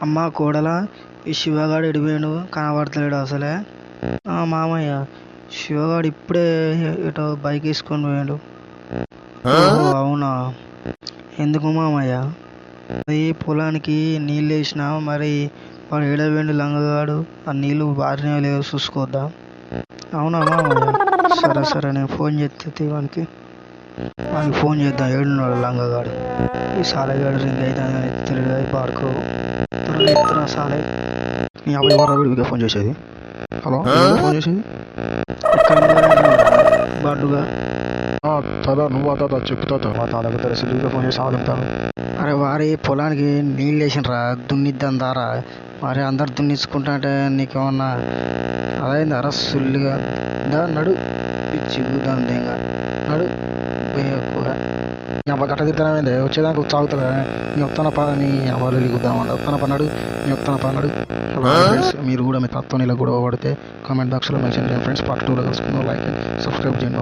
అమ్మ కోడలా ఈ శివగాడు ఎడిపోయాడు కనబడతలేడు అసలే. మామయ్య శివగాడు ఇప్పుడే ఇటో బైక్ వేసుకొని పోయాడు. ఓహో అవునా, ఎందుకు మామయ్య? అది పొలానికి నీళ్ళు వేసినా మరి వాడు ఏడవేండు లంగగాడు, ఆ నీళ్ళు బారినా లేదో చూసుకోద్దా? అవునా మామయ్య, సరే సరే నేను ఫోన్ చేస్తే వానికి ఫోన్ చేద్దాం. ఏడున్నాడు లంగగాడు? ఈ సాలగాడు రింగ్ అయితే తిరిగి పాడుకో త్వరగా ఎత్తురా సాలే. నీ అబ్బాయి ఎవరు ఫోన్ చేసేది? హలో ఫోన్ చేసేది ఎక్కడ బాడుగా? తాత నువ్వు తాత చెప్పు తాత. మా తాతకు తెలుసు ఫోన్ చేసి ఆడుతాను. అరే వారి పొలానికి నీళ్ళు వేసినరా, దున్నిద్దాం దారా. మరి అందరు దున్నించుకుంటా అంటే నీకేమన్నా అదైంది అరా సుల్లిగా? నడు చిగుదాం దేంగా నడు ఎక్కువగా. నీ అబ్బా గట్ట తిరుగుతానే వచ్చేదానికి సాగుతుంది. నీ వస్తాన పా, నీ అవ్వాలి దిగుద్దాం వస్తాన పన్నాడు, నీ వస్తాన పన్నాడు. ఫ్రెండ్స్ మీరు కూడా మీ తత్వం ఇలా కూడా పడితే కామెంట్ బాక్స్లో మెన్షన్ చేయండి ఫ్రెండ్స్. పార్ట్ 2లో కలుసుకుందాం. లైక్ అండ్ సబ్స్క్రైబ్ చేయండి.